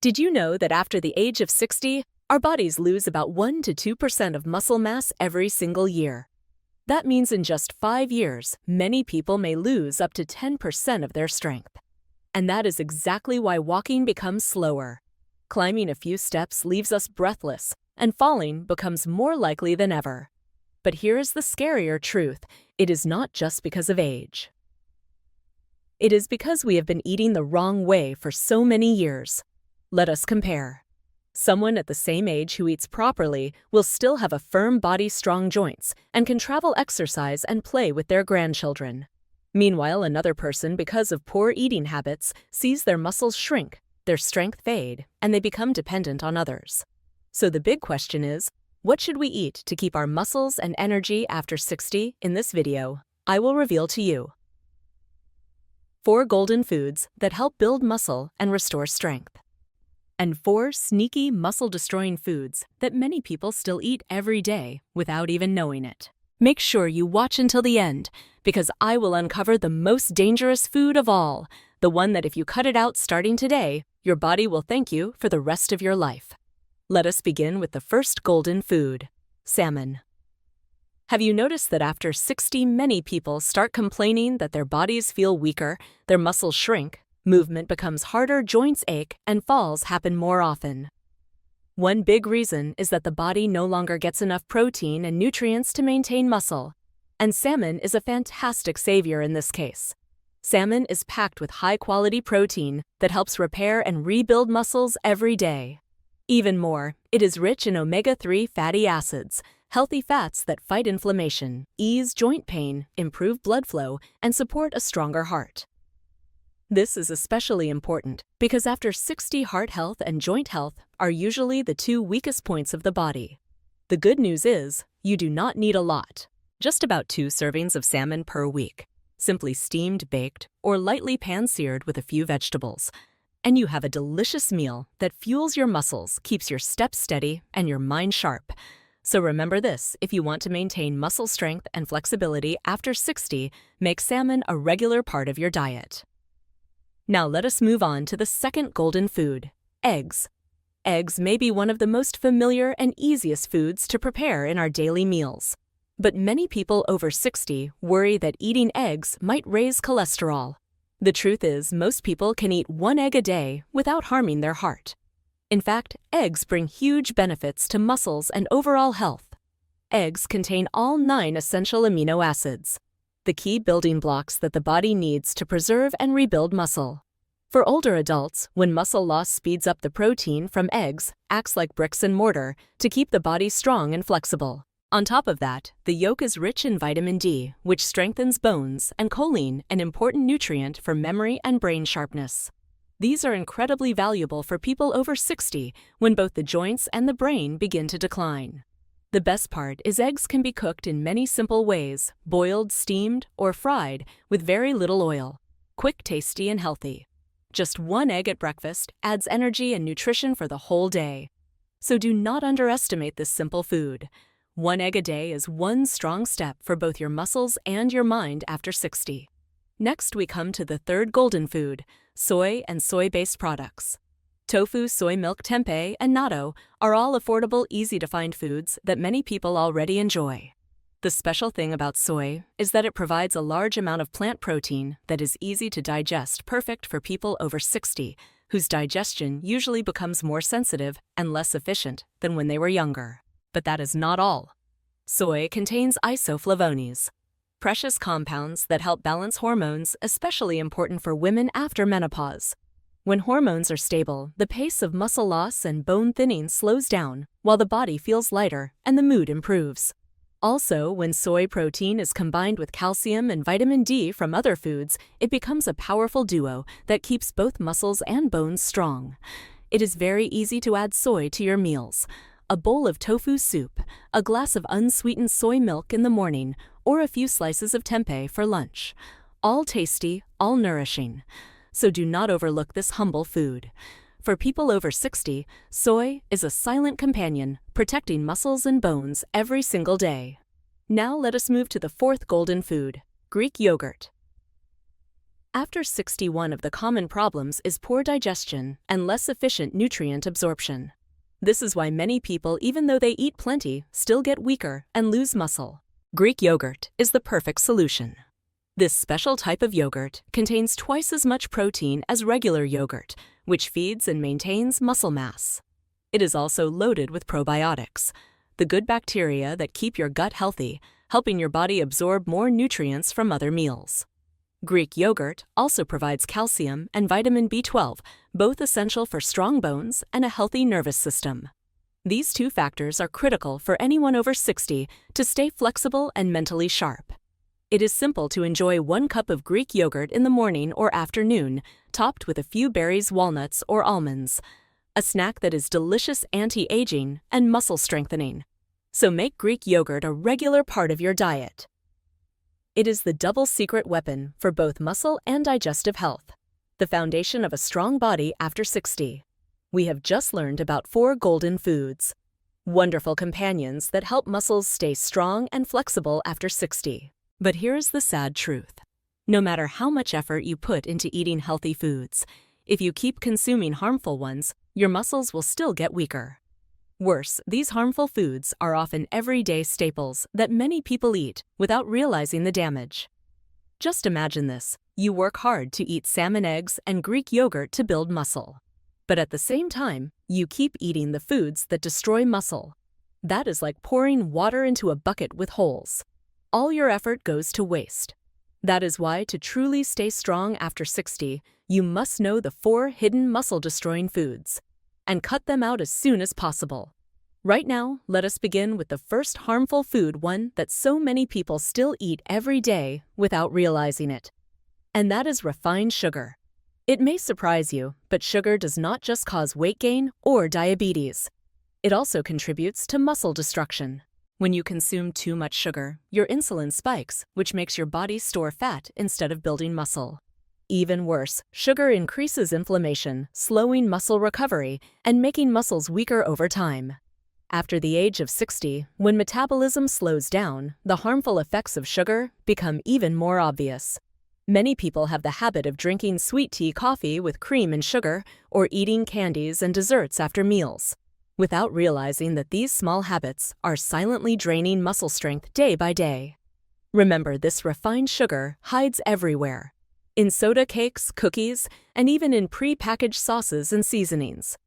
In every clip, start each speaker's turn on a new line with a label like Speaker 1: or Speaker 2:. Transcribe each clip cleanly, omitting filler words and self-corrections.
Speaker 1: Did you know that after the age of 60, our bodies lose about 1 to 2% of muscle mass every single year? That means in just 5 years, many people may lose up to 10% of their strength. And that is exactly why walking becomes slower. Climbing a few steps leaves us breathless, and falling becomes more likely than ever. But here is the scarier truth: it is not just because of age. It is because we have been eating the wrong way for so many years. Let us compare. Someone at the same age who eats properly will still have a firm body, strong joints, and can travel, exercise, and play with their grandchildren. Meanwhile, another person, because of poor eating habits, sees their muscles shrink, their strength fade, and they become dependent on others. So the big question is, what should we eat to keep our muscles and energy after 60? In this video, I will reveal to you 4 golden foods that help build muscle and restore strength, and 4 sneaky muscle-destroying foods that many people still eat every day without even knowing it. Make sure you watch until the end, because I will uncover the most dangerous food of all, the one that if you cut it out starting today, your body will thank you for the rest of your life. Let us begin with the first golden food: salmon. Have you noticed that after 60, many people start complaining that their bodies feel weaker, their muscles shrink, movement becomes harder, joints ache, and falls happen more often? One big reason is that the body no longer gets enough protein and nutrients to maintain muscle, and salmon is a fantastic savior in this case. Salmon is packed with high-quality protein that helps repair and rebuild muscles every day. Even more, it is rich in omega-3 fatty acids, healthy fats that fight inflammation, ease joint pain, improve blood flow, and support a stronger heart. This is especially important because after 60, heart health and joint health are usually the 2 weakest points of the body. The good news is, you do not need a lot. Just about 2 servings of salmon per week, simply steamed, baked, or lightly pan-seared with a few vegetables. And you have a delicious meal that fuels your muscles, keeps your steps steady, and your mind sharp. So remember this: if you want to maintain muscle strength and flexibility after 60, make salmon a regular part of your diet. Now let us move on to the second golden food: eggs. Eggs may be one of the most familiar and easiest foods to prepare in our daily meals. But many people over 60 worry that eating eggs might raise cholesterol. The truth is, most people can eat 1 egg a day without harming their heart. In fact, eggs bring huge benefits to muscles and overall health. Eggs contain all 9 essential amino acids, the key building blocks that the body needs to preserve and rebuild muscle. For older adults, when muscle loss speeds up, the protein from eggs acts like bricks and mortar to keep the body strong and flexible. On top of that, the yolk is rich in vitamin D, which strengthens bones, and choline, an important nutrient for memory and brain sharpness. These are incredibly valuable for people over 60 when both the joints and the brain begin to decline. The best part is eggs can be cooked in many simple ways: boiled, steamed, or fried with very little oil. Quick, tasty, and healthy. Just 1 egg at breakfast adds energy and nutrition for the whole day. So do not underestimate this simple food. 1 egg a day is 1 strong step for both your muscles and your mind after 60. Next, we come to the third golden food: soy and soy-based products. Tofu, soy milk, tempeh, and natto are all affordable, easy-to-find foods that many people already enjoy. The special thing about soy is that it provides a large amount of plant protein that is easy to digest, perfect for people over 60, whose digestion usually becomes more sensitive and less efficient than when they were younger. But that is not all. Soy contains isoflavones, precious compounds that help balance hormones, especially important for women after menopause. When hormones are stable, the pace of muscle loss and bone thinning slows down, while the body feels lighter and the mood improves. Also, when soy protein is combined with calcium and vitamin D from other foods, it becomes a powerful duo that keeps both muscles and bones strong. It is very easy to add soy to your meals: a bowl of tofu soup, a glass of unsweetened soy milk in the morning, or a few slices of tempeh for lunch. All tasty, all nourishing. So do not overlook this humble food. For people over 60, soy is a silent companion, protecting muscles and bones every single day. Now let us move to the fourth golden food: Greek yogurt. After 60, one of the common problems is poor digestion and less efficient nutrient absorption. This is why many people, even though they eat plenty, still get weaker and lose muscle. Greek yogurt is the perfect solution. This special type of yogurt contains twice as much protein as regular yogurt, which feeds and maintains muscle mass. It is also loaded with probiotics, the good bacteria that keep your gut healthy, helping your body absorb more nutrients from other meals. Greek yogurt also provides calcium and vitamin B12, both essential for strong bones and a healthy nervous system. These two factors are critical for anyone over 60 to stay flexible and mentally sharp. It is simple to enjoy 1 cup of Greek yogurt in the morning or afternoon, topped with a few berries, walnuts, or almonds. A snack that is delicious, anti-aging, and muscle strengthening. So make Greek yogurt a regular part of your diet. It is the double secret weapon for both muscle and digestive health, the foundation of a strong body after 60. We have just learned about 4 golden foods, wonderful companions that help muscles stay strong and flexible after 60. But here's the sad truth. No matter how much effort you put into eating healthy foods, if you keep consuming harmful ones, your muscles will still get weaker. Worse, these harmful foods are often everyday staples that many people eat without realizing the damage. Just imagine this. You work hard to eat salmon eggs and Greek yogurt to build muscle. But at the same time, you keep eating the foods that destroy muscle. That is like pouring water into a bucket with holes. All your effort goes to waste. That is why, to truly stay strong after 60, you must know the 4 hidden muscle-destroying foods and cut them out as soon as possible. Right now, let us begin with the first harmful food, one that so many people still eat every day without realizing it. And that is refined sugar. It may surprise you, but sugar does not just cause weight gain or diabetes. It also contributes to muscle destruction. When you consume too much sugar, your insulin spikes, which makes your body store fat instead of building muscle. Even worse, sugar increases inflammation, slowing muscle recovery and making muscles weaker over time. After the age of 60, when metabolism slows down, the harmful effects of sugar become even more obvious. Many people have the habit of drinking sweet tea, coffee with cream and sugar, or eating candies and desserts after meals, without realizing that these small habits are silently draining muscle strength day by day. Remember, this refined sugar hides everywhere. In soda cakes, cookies, and even in pre-packaged sauces and seasonings.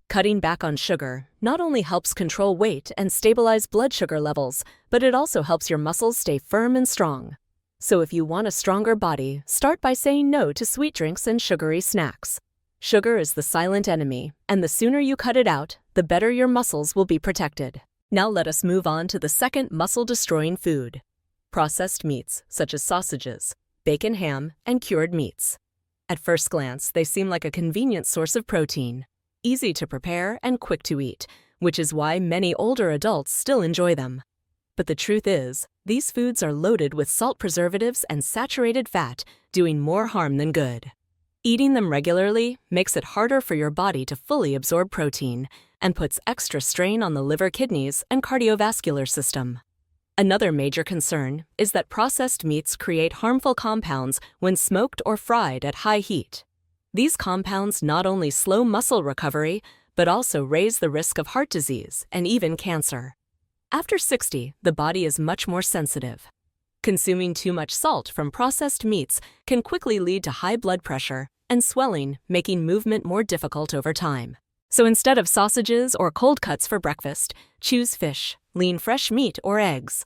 Speaker 1: Cutting back on sugar not only helps control weight and stabilize blood sugar levels, but it also helps your muscles stay firm and strong. So if you want a stronger body, start by saying no to sweet drinks and sugary snacks. Sugar is the silent enemy, and the sooner you cut it out, the better your muscles will be protected. Now let us move on to the second muscle-destroying food: processed meats, such as sausages, bacon, ham, and cured meats. At first glance, they seem like a convenient source of protein, easy to prepare and quick to eat, which is why many older adults still enjoy them. But the truth is, these foods are loaded with salt, preservatives, and saturated fat, doing more harm than good. Eating them regularly makes it harder for your body to fully absorb protein and puts extra strain on the liver, kidneys, and cardiovascular system. Another major concern is that processed meats create harmful compounds when smoked or fried at high heat. These compounds not only slow muscle recovery, but also raise the risk of heart disease and even cancer. After 60, the body is much more sensitive. Consuming too much salt from processed meats can quickly lead to high blood pressure and swelling, making movement more difficult over time. So instead of sausages or cold cuts for breakfast, choose fish, lean fresh meat, or eggs.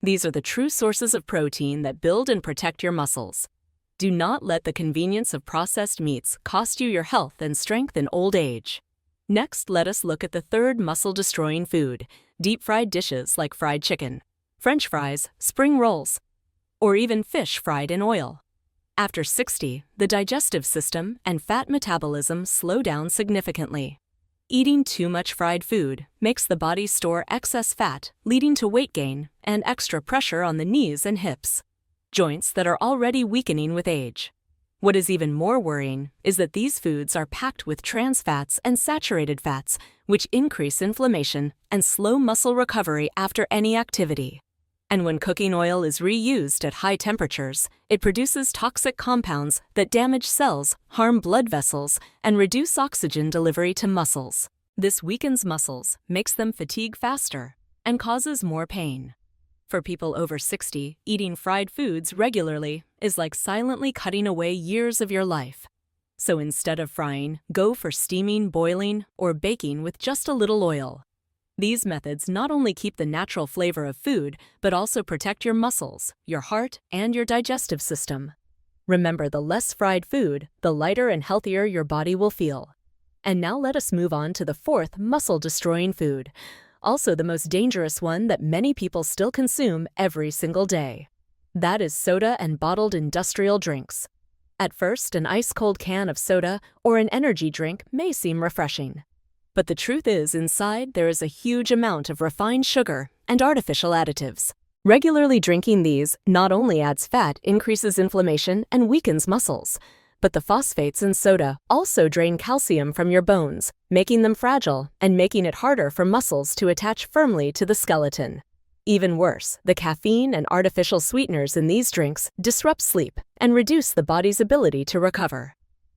Speaker 1: These are the true sources of protein that build and protect your muscles. Do not let the convenience of processed meats cost you your health and strength in old age. Next, let us look at the third muscle-destroying food: deep-fried dishes like fried chicken, French fries, spring rolls, or even fish fried in oil. After 60, the digestive system and fat metabolism slow down significantly. Eating too much fried food makes the body store excess fat, leading to weight gain and extra pressure on the knees and hips, joints that are already weakening with age. What is even more worrying is that these foods are packed with trans fats and saturated fats, which increase inflammation and slow muscle recovery after any activity. And when cooking oil is reused at high temperatures, it produces toxic compounds that damage cells, harm blood vessels, and reduce oxygen delivery to muscles. This weakens muscles, makes them fatigue faster, and causes more pain. For people over 60, eating fried foods regularly is like silently cutting away years of your life. So instead of frying, go for steaming, boiling, or baking with just a little oil. These methods not only keep the natural flavor of food, but also protect your muscles, your heart, and your digestive system. Remember, the less fried food, the lighter and healthier your body will feel. And now let us move on to the fourth muscle-destroying food, also the most dangerous one that many people still consume every single day. That is soda and bottled industrial drinks. At first, an ice-cold can of soda or an energy drink may seem refreshing. But the truth is, inside there is a huge amount of refined sugar and artificial additives. Regularly drinking these not only adds fat, increases inflammation, and weakens muscles, but the phosphates in soda also drain calcium from your bones, making them fragile and making it harder for muscles to attach firmly to the skeleton. Even worse, the caffeine and artificial sweeteners in these drinks disrupt sleep and reduce the body's ability to recover.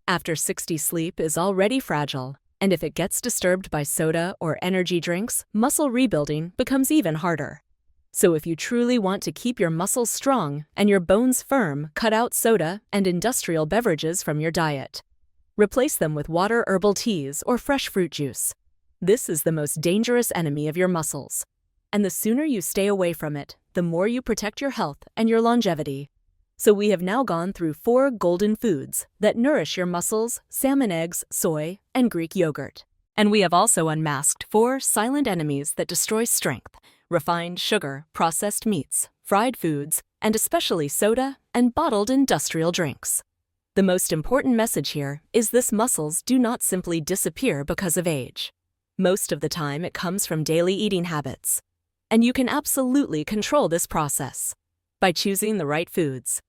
Speaker 1: After 60, sleep is already fragile. And if it gets disturbed by soda or energy drinks, muscle rebuilding becomes even harder. So if you truly want to keep your muscles strong and your bones firm, cut out soda and industrial beverages from your diet. Replace them with water, herbal teas, or fresh fruit juice. This is the most dangerous enemy of your muscles. And the sooner you stay away from it, the more you protect your health and your longevity. So we have now gone through 4 golden foods that nourish your muscles: salmon eggs, soy, and Greek yogurt. And we have also unmasked 4 silent enemies that destroy strength: refined sugar, processed meats, fried foods, and especially soda and bottled industrial drinks. The most important message here is this: muscles do not simply disappear because of age. Most of the time it comes from daily eating habits. And you can absolutely control this process by choosing the right foods,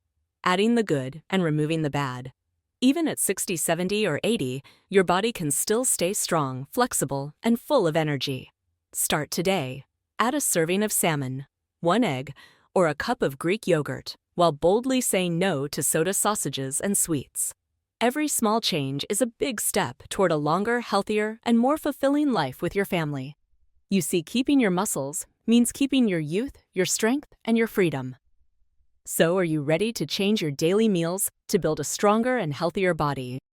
Speaker 1: adding the good and removing the bad. Even at 60, 70, or 80, your body can still stay strong, flexible, and full of energy. Start today. Add a serving of salmon, 1 egg, or a cup of Greek yogurt, while boldly saying no to soda, sausages, and sweets. Every small change is a big step toward a longer, healthier, and more fulfilling life with your family. You see, keeping your muscles means keeping your youth, your strength, and your freedom. So, are you ready to change your daily meals to build a stronger and healthier body?